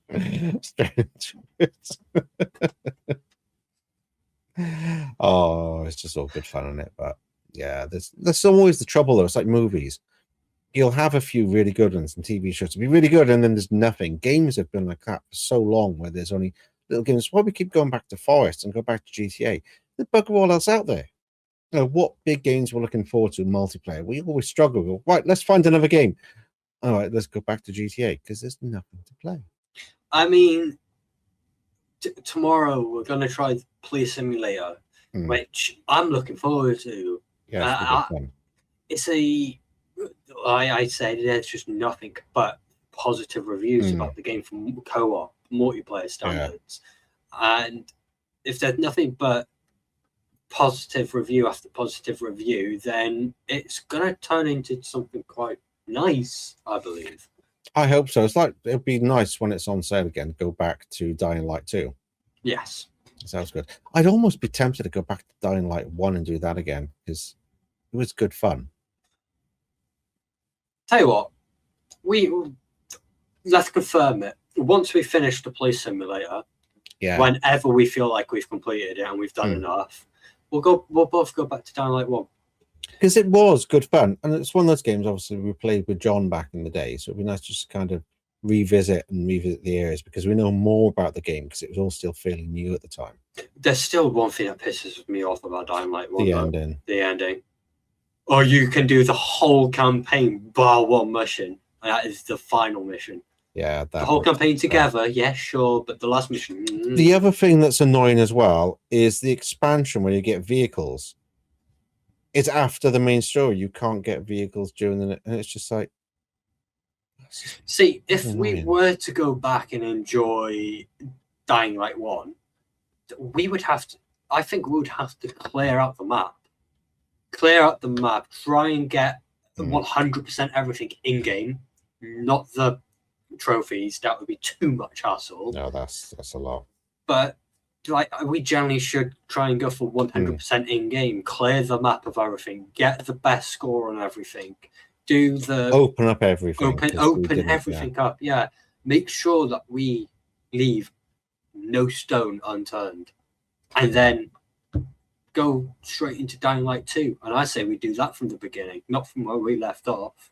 Oh, it's just all good fun in it. But yeah, there's always the trouble though. It's like movies. You'll have a few really good ones and TV shows to be really good, and then there's nothing. Games have been like that for so long, where there's only little games. Why we keep going back to Forest and go back to GTA? The bugger all else out there. What big games we're looking forward to in multiplayer? We always struggle. Go, right, let's find another game. All right, let's go back to GTA because there's nothing to play. I mean, tomorrow we're going to try Police Simulator, which I'm looking forward to. Yeah, I said there's just nothing but positive reviews about the game from co-op multiplayer standards, and if there's nothing but positive review after positive review, then it's going to turn into something quite nice, I believe. I hope so. It's like it'd be nice when it's on sale again. Go back to Dying Light 2. Yes, sounds good. I'd almost be tempted to go back to Dying Light 1 and do that again because it was good fun. Tell you what, let's confirm it. Once we finish the Police Simulator, whenever we feel like we've completed it and we've done enough, we'll both go back to Dying Light 1. Because it was good fun. And it's one of those games, obviously, we played with John back in the day. So it'd be nice just to kind of revisit the areas because we know more about the game because it was all still fairly new at the time. There's still one thing that pisses me off about Dying Light 1. The ending. Or you can do the whole campaign bar one mission. And that is the final mission. Yeah. The whole campaign together, yeah, sure. But the last mission... The other thing that's annoying as well is the expansion where you get vehicles. It's after the main story. You can't get vehicles during the... And it's just like... See, if we were to go back and enjoy Dying Light 1, we would have to... I think we would have to clear out the map. Try and get 100% everything in-game, not the trophies. That would be too much hassle. No, that's a lot. But we generally should try and go for 100% in-game, clear the map of everything, get the best score on everything, do the... Open up everything. Open everything up, yeah. Make sure that we leave no stone unturned. And then go straight into Dying Light 2. And I say we do that from the beginning, not from where we left off.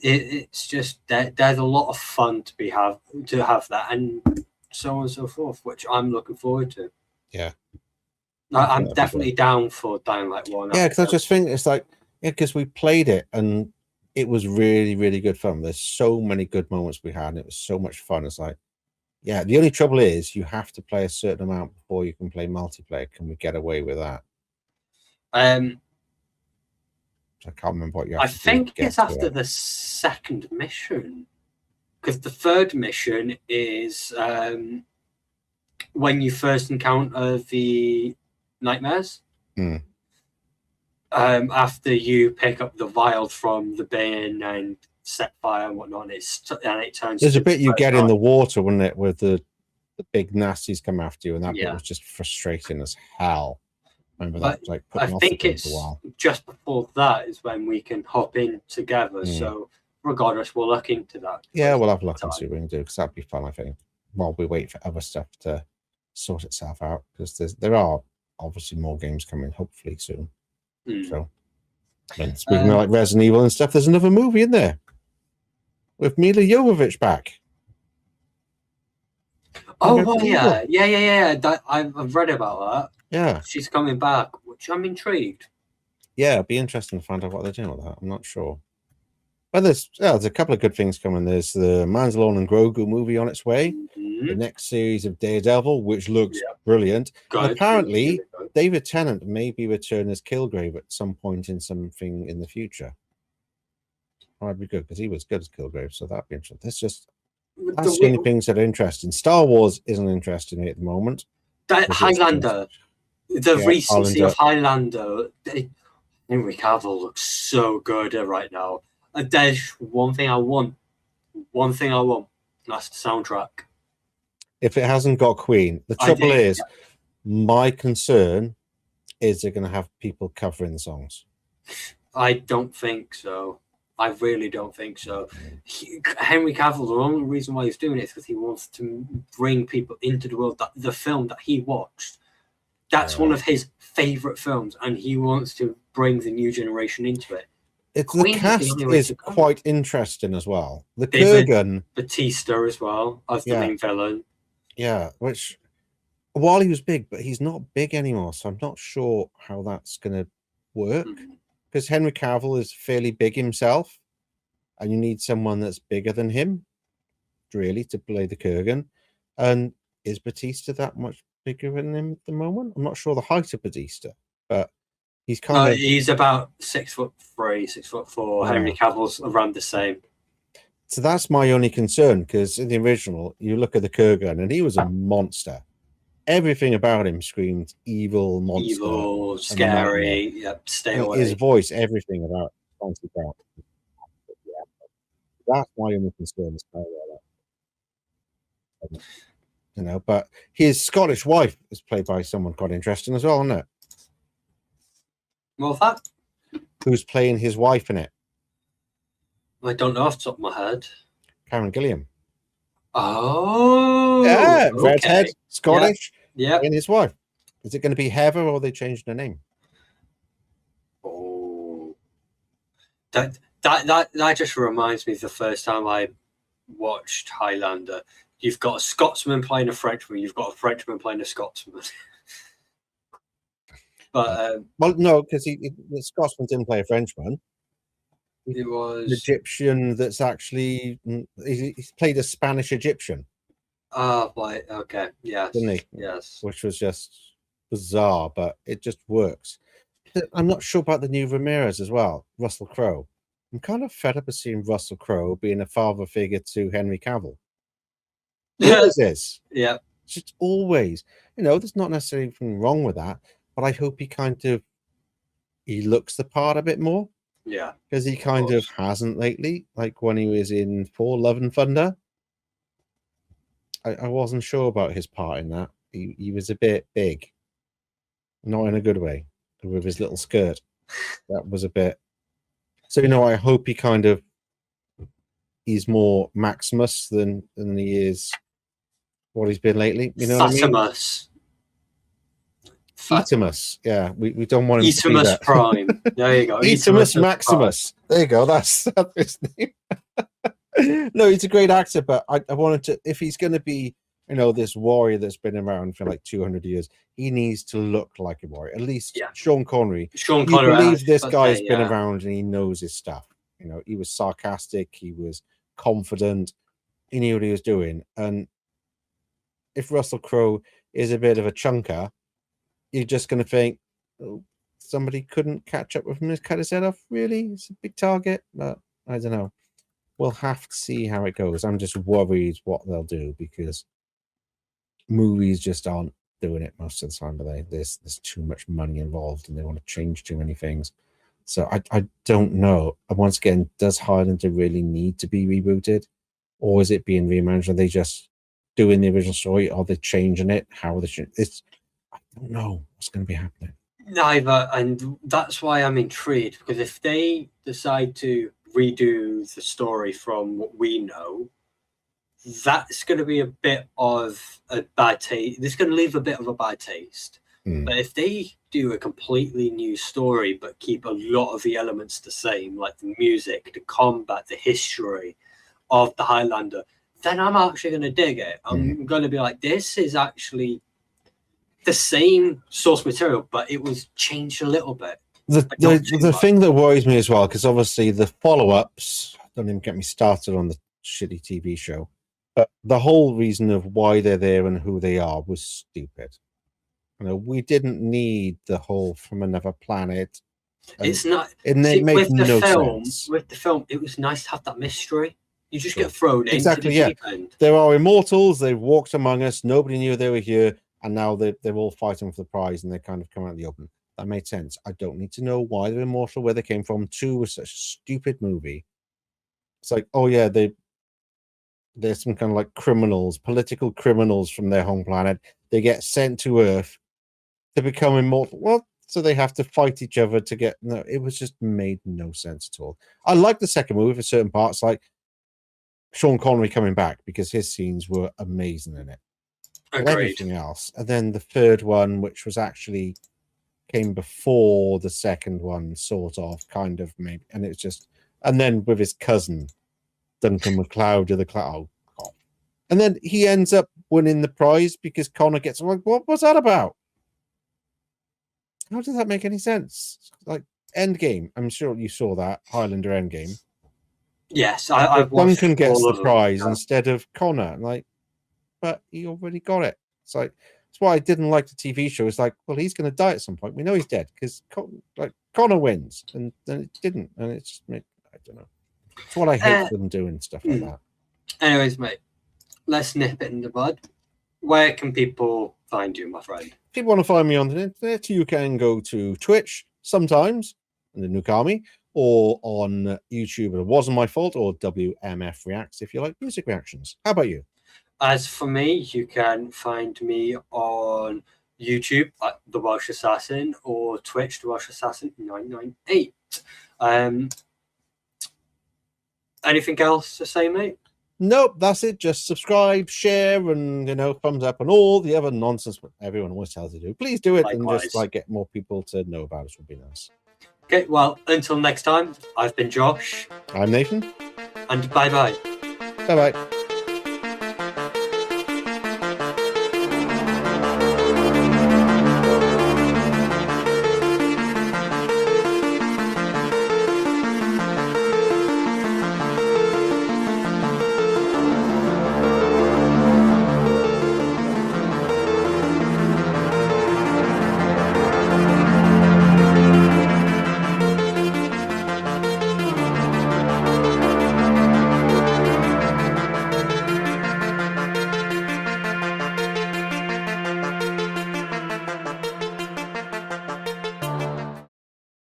It's just there's a lot of fun to have that, and so on and so forth, which I'm looking forward to. Yeah, I'm definitely down for Dying Light 1. Yeah, because I just think it's like, because we played it and it was really, really good fun. There's so many good moments we had, and it was so much fun. It's like, yeah, the only trouble is you have to play a certain amount before you can play multiplayer. Can we get away with that? I can't remember what you have I think it's after the second mission, because the third mission is when you first encounter the nightmares. After you pick up the vials from the bin and set fire and whatnot, and it turns. There's a bit you get in the water, wouldn't it, where the big nasties come after you, and that bit was just frustrating as hell. Remember that? Like, I think it's just before that is when we can hop in together. So regardless, we'll look into that. Yeah, we'll have a look and see what we can do, because that'd be fun, I think, while we wait for other stuff to sort itself out, because there are obviously more games coming, hopefully soon. So, and speaking of like Resident Evil and stuff, there's another movie in there with Mila Jovovich back. Oh, well, yeah. I've read about that. Yeah, she's coming back, which I'm intrigued. Yeah, it'd be interesting to find out what they're doing with that. I'm not sure. But there's a couple of good things coming. There's the Mandalorian and Grogu movie on its way. Mhm. The next series of Daredevil, which looks Yeah. brilliant. Good. And apparently, Really good. David Tennant may be returning as Kilgrave at some point in something in the future. That'd be good because he was good as Kilgrave, so that'd be interesting. That's the only things that are interesting. Star Wars isn't interesting at the moment. That Highlander, the recency of Highlander, Henry Cavill looks so good right now. And there's one thing I want. That's the soundtrack. If it hasn't got Queen, the trouble is, my concern is they're going to have people covering the songs. I don't think so. I really don't think so. Henry Cavill, the only reason why he's doing it is because he wants to bring people into the world, that the film that he watched. That's one of his favorite films, and he wants to bring the new generation into it. The cast is quite interesting as well. The Kurgan, Batista as well as the main villain. Yeah, which while he was big, but he's not big anymore, so I'm not sure how that's going to work. Because Henry Cavill is fairly big himself, and you need someone that's bigger than him, really, to play the Kurgan. And is Batista that much bigger than him at the moment? I'm not sure the height of Batista, but he's kind of... He's about 6'3", 6'4". Yeah. Henry Cavill's around the same. So that's my only concern, because in the original, you look at the Kurgan, and he was a monster. Everything about him screamed evil, monster. Evil, scary, yep, stay away. His voice, everything about Clancy Brown. That's my only concern. You know, but his Scottish wife is played by someone quite interesting as well, isn't it? What's that? Who's playing his wife in it? I don't know off the top of my head. Karen Gilliam. Oh, yeah, redhead, Scottish. Yeah, and his wife. Is it going to be Heather, or are they changing her name? Oh, that just reminds me of the first time I watched Highlander. You've got a Scotsman playing a Frenchman. You've got a Frenchman playing a Scotsman. But well, no, because the Scotsman didn't play a Frenchman. It was an Egyptian that's actually he's played a Spanish Egyptian. Oh, right. Okay. Yes. Didn't he? Yes. Which was just bizarre, but it just works. I'm not sure about the new Ramirez as well, Russell Crowe. I'm kind of fed up of seeing Russell Crowe being a father figure to Henry Cavill. Always is. Yeah. It's just always, there's not necessarily anything wrong with that, but I hope he looks the part a bit more. Yeah. Because he kind of hasn't lately, like when he was in Thor: Love and Thunder. I wasn't sure about his part in that. He was a bit big. Not in a good way, with his little skirt. That was a bit... So, I hope he's more Maximus than he is what he's been lately. You know Fatimus. What I mean? Fatimus. Yeah, we don't want him to be that. Prime. There you go. Etimus Maximus. Prime. There you go. That's his name. No, he's a great actor, but I wanted to... If he's going to be, this warrior that's been around for like 200 years, he needs to look like a warrior. At least Sean Connery. You believe this guy's been around and he knows his stuff. He was sarcastic. He was confident. He knew what he was doing. And if Russell Crowe is a bit of a chunker, you're just going to think, oh, somebody couldn't catch up with him and cut his head off. Really? It's a big target. But I don't know. We'll have to see how it goes. I'm just worried what they'll do because movies just aren't doing it most of the time. But there's too much money involved and they want to change too many things. So I don't know. And once again, does Highlander really need to be rebooted? Or is it being reimagined? Are they just doing the original story? Are they changing it? How are they changing it? I don't know what's going to be happening. Neither. And that's why I'm intrigued. Because if they decide to redo the story from what we know, that's going to be a bit of a bad taste. This is going to leave a bit of a bad taste. But if they do a completely new story but keep a lot of the elements the same, like the music, the combat, the history of the Highlander, then I'm actually going to dig it. I'm going to be like, this is actually the same source material, but it was changed a little bit. The thing that worries me as well, because obviously the follow-ups don't even get me started on the shitty TV show. But the whole reason of why they're there and who they are was stupid. We didn't need the whole from another planet. It's not. It made no sense. With the film, it was nice to have that mystery. You just get thrown exactly, into the deep end. There are immortals. They've walked among us. Nobody knew they were here, and now they're all fighting for the prize, and they kind of come out in the open. That made sense. I don't need to know why they're immortal, where they came from. 2 was such a stupid movie. It's like, oh yeah, there's some kind of like criminals, political criminals from their home planet. They get sent to Earth to become immortal. Well, so they have to fight each other to get. No, it was just made no sense at all. I like the second movie for certain parts, like Sean Connery coming back, because his scenes were amazing in it. Agreed. Everything else, and then the third one, which was actually came before the second one, sort of, kind of, maybe, and it's just, and then with his cousin Duncan MacLeod of the Cloud, and then he ends up winning the prize because Connor gets. Like, what was that about? How does that make any sense? Like Endgame, I'm sure you saw that Highlander Endgame. Yes, I've watched. Duncan gets the prize instead of Connor. Like, but he already got it. It's like, that's why I didn't like the TV show. It's like, well, he's going to die at some point. We know he's dead because Connor wins, and then it didn't, and it's just, I don't know. It's what I hate them doing stuff like that. Anyways, mate, let's nip it in the bud. Where can people find you, my friend? If you want to find me on the internet, you can go to Twitch sometimes, in the Nuke Army, or on YouTube, It Wasn't My Fault, or WMF Reacts if you like music reactions. How about you? As for me, you can find me on YouTube at The Welsh Assassin, or Twitch, The Welsh Assassin 998. Anything else to say, mate? Nope, that's it. Just subscribe, share, and thumbs up, and all the other nonsense everyone always tells you to do. Please do it. Likewise. And just get more people to know about us would be nice. Okay, well, until next time, I've been Josh. I'm Nathan. And bye-bye. Bye-bye.